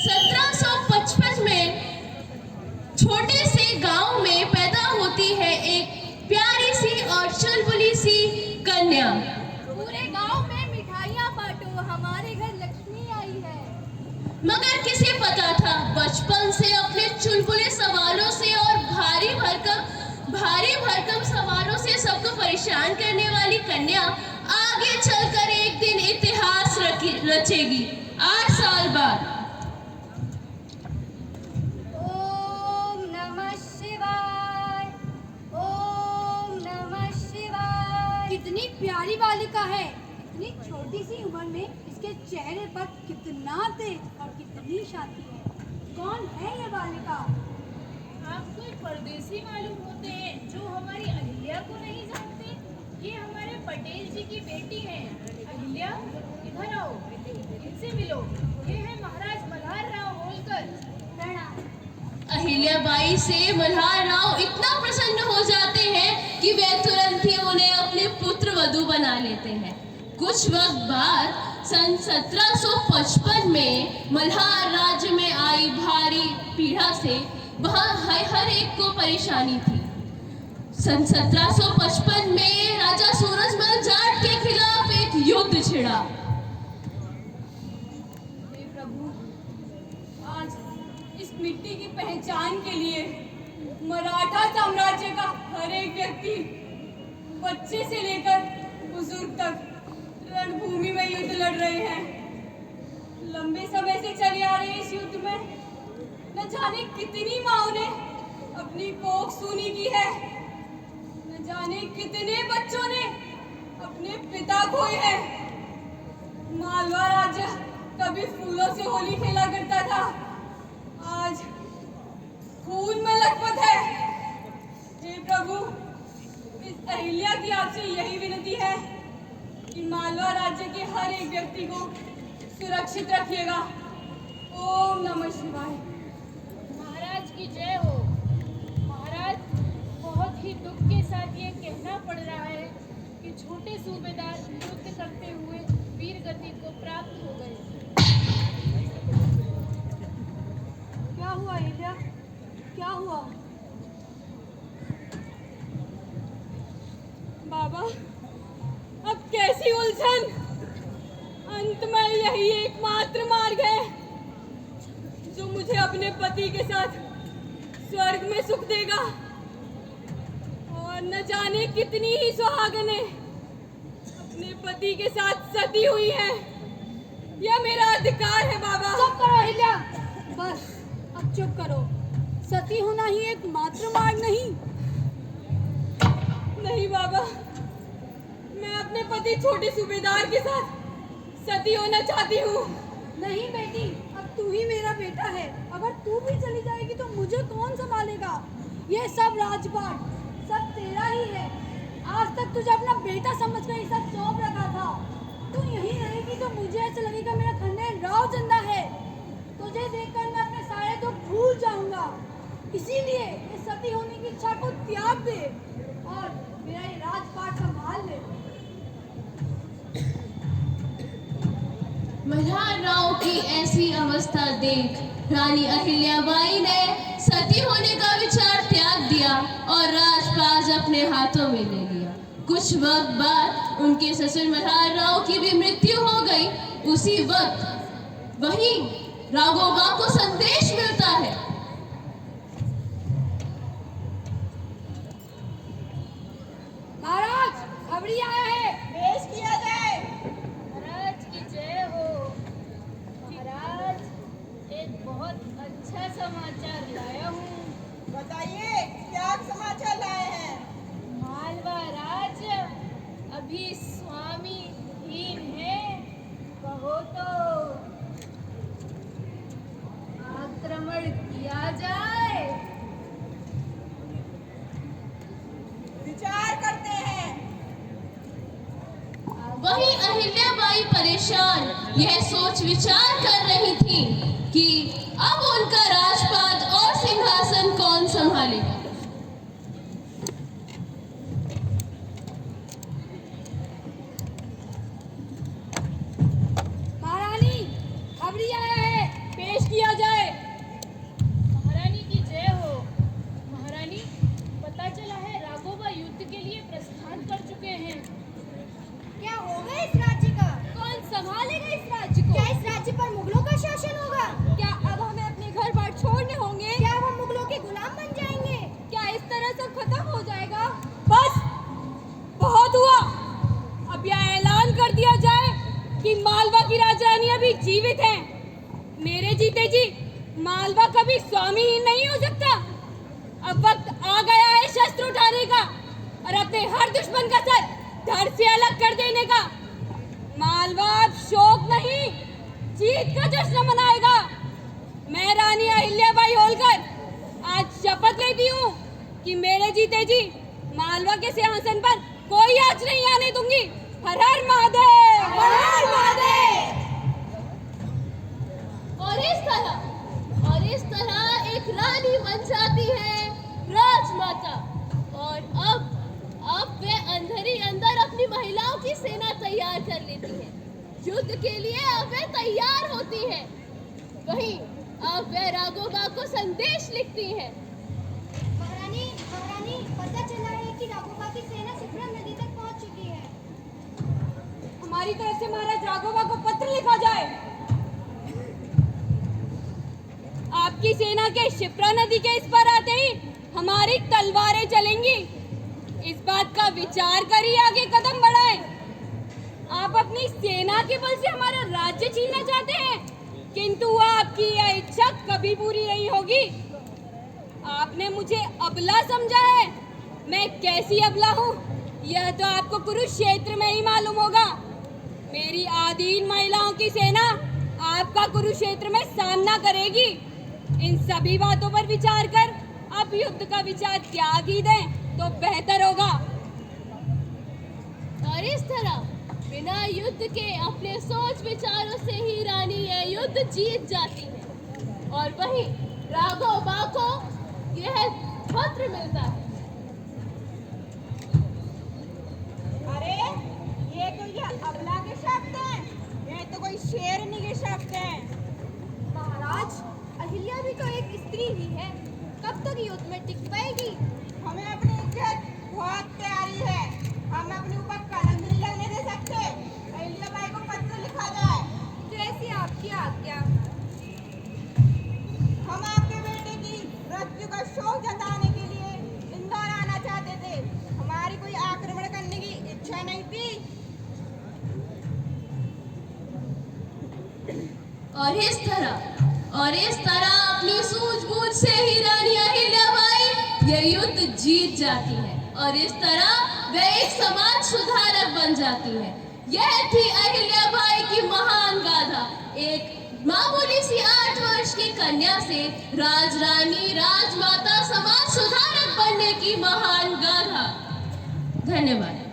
1755 में छोटे से गांव में पैदा होती है एक प्यारी सी और चुलबुली सी कन्या। पूरे गांव में मिठाइयाँ बांटो, हमारे घर लक्ष्मी आई है। मगर किसे पता था बचपन से अपने चुलबुले सवालों से और भारी भरकम सवालों से सबको परेशान करने वाली कन्या आगे चलकर एक दिन इतिहास रचेगी 8 साल बाद। ओम नमः शिवाय, ओम नमः शिवाय। कितनी प्यारी बालिका है, इतनी छोटी सी उम्र में इसके चेहरे पर कितना तेज और कितनी शांति है। कौन है ये बालिका? आप कोई परदेसी मालूम होते हैं जो हमारी अहिल्या को नहीं जानते। ये हमारे पटेल जी की बेटी है। अहिल्या, इधर आओ, इनसे मिलो। ये है महाराज मल्हार राव होलकर। प्रणाम। अहिल्याबाई से मल्हार राव इतना प्रसन्न हो जाते हैं कि वे तुरंत ही उन्हें अपने पुत्र वधू बना लेते हैं। कुछ वक्त बाद सन 1755 में मल्हार राज्य में आई भारी पीड़ा से वहां हर एक को परेशानी थी। सन 1755 में राजा सूरजमल जाट के खिलाफ एक युद्ध छिड़ा। हे प्रभु, आज इस मिट्टी की पहचान के लिए मराठा साम्राज्य का हर एक व्यक्ति, बच्चे से लेकर बुजुर्ग तक रणभूमि में युद्ध लड़ रहे हैं। लंबे समय से चली आ रही इस युद्ध में न जाने कितनी माओं ने अपनी कोख सूनी की है, न जाने कितने बच्चों ने अपने पिता खोए हैं। मालवा राज्य कभी फूलों से होली खेला करता था, आज खून में लथपथ है। हे प्रभु, इस अहिल्या की आपसे यही विनती है कि मालवा राज्य के हर एक व्यक्ति को सुरक्षित रखिएगा। ओम नमः शिवाय। महाराज की जय हो। महाराज, बहुत ही दुख के साथ ये कहना पड़ रहा है कि छोटे सूबेदार युद्ध करते हुए वीर गति को प्राप्त हो गए। क्या हुआ अहिल्या, क्या हुआ? बाबा, अब कैसी उलझन! अंत में यही एकमात्र मार्ग है जो मुझे अपने पति के साथ स्वर्ग में सुख देगा। और न जाने कितनी ही सुहागनें अपने पति के साथ सती हुई हैं। यह मेरा अधिकार है बाबा। चुप करो अहिल्या, बस अब चुप करो। सती होना ही एकमात्र मार्ग नहीं। नहीं बाबा, मैं अपने पति छोटे सूबेदार के साथ सती होना चाहती हूँ। नहीं बेटी, अब तू ही मेरा बेटा है। अगर तू भी चली जाएगी तो मुझे कौन संभालेगा? ये सब राजपाट सब तेरा ही है। आज तक तुझे अपना बेटा समझकर ये सब सौंप रखा था। तू यहीं रहेगी तो मुझे ऐसा लगेगा मेरा खंडेर राव जिंदा है। तुझे देखकर मैं अपने सारे दुख भूल जाऊंगा। इसीलिए इस सती होने की इच्छा को त्याग दे और मेरा ये राजपाट संभाल ले। मल्हार राव की ऐसी अवस्था देख रानी अहिल्याबाई ने सती होने का विचार त्याग दिया और राजपाट अपने हाथों में ले लिया। कुछ वक्त बाद उनके ससुर मल्हार राव की भी मृत्यु हो गई। उसी वक्त वहीं राघोबा को संदेश मिलता है। महाराज, खबरी आया है, पेश किया जाए। महाराज की जय हो। महाराज, एक बहुत अच्छा समाचार लाया हूँ। बताइए, क्या समाचार लाए हैं? मालवा राज्य अभी स्वामीहीन है। कहो तो आक्रमण किया जाए। विचार करते हैं। वहीं अहिल्याबाई परेशान यह सोच विचार कर रही थी कि अब उनका राजपाट और सिंहासन कौन संभालेगा। महारानी, खबरी आया है, पेश किया जाए। रानी अभी जीवित हैं। मेरे जीते जी मालवा कभी स्वामीहीन नहीं हो सकता। अब वक्त आ गया है शस्त्र उठाने का और अपने हर दुश्मन का सर धड़ से अलग कर देने का। मालवा अब शोक नहीं, जीत का जश्न मनाएगा। मैं रानी अहिल्याबाई होलकर आज शपथ लेती हूँ कि मेरे जीते जी मालवा के सिंहासन पर कोई आँच नहीं आने दूंगी। हर हर महादेव, हर हर महादेव। और इस तरह एक रानी बन जाती है राजमाता। और अब वे अंदर ही अंदर अपनी महिलाओं की सेना तैयार कर लेती है। युद्ध के लिए अब वे तैयार होती है। वहीं अब वे राघोबा को संदेश लिखती है। महारानी, पता चला है कि राघोबा की सेना शिप्रा नदी तक पहुंच चुकी है। हमारी तरफ से महाराज राघोबा को पत्र लिखा जाए। आपकी सेना के शिप्रा नदी के इस पार आते ही हमारी तलवारें चलेंगी। इस बात का विचार कर ही आगे कदम बढ़ाएं। आप अपनी सेना के बल से हमारा राज्य छीनना चाहते हैं, किंतु आपकी यह इच्छा कभी पूरी नहीं होगी। आपने मुझे अबला समझा है। मैं कैसी अबला हूँ यह तो आपको कुरुक्षेत्र में ही मालूम होगा। मेरी आधीन महिलाओं की सेना आपका कुरुक्षेत्र में सामना करेगी। इन सभी बातों पर विचार कर अब युद्ध का विचार त्याग ही दें तो बेहतर होगा। और इस तरह बिना युद्ध के अपने सोच विचारों से ही रानी यह युद्ध जीत जाती है। और वहीं राघोबा को यह पत्र मिलता है। अरे ये तो ये अबला के शब्द हैं, ये तो कोई शेरनी के शब्द हैं। महाराज, अहिल्या भी तो एक स्त्री ही है, कब तक युद्ध में टिक पाएगी? हमें अपनी इज्जत बहुत प्यारी है, हम अपने ऊपर कलम नहीं लगने दे सकते। अहिल्याबाई को पत्र लिखा जाए। जैसी आपकी आज्ञा। हम आपके बेटे की मृत्यु का शोक जताने के लिए इंदौर आना चाहते थे। हमारी कोई आक्रमण करने की इच्छा नहीं थी। और इस तरह अपनी सूझबूझ से ही रानी अहिल्याबाई यह युद्ध जीत जाती है। और इस तरह वे एक समाज सुधारक बन जाती है। यह थी अहिल्याबाई की महान गाथा। एक मामूली सी 8 वर्ष की कन्या से राजरानी, राजमाता, समाज सुधारक बनने की महान गाथा। धन्यवाद।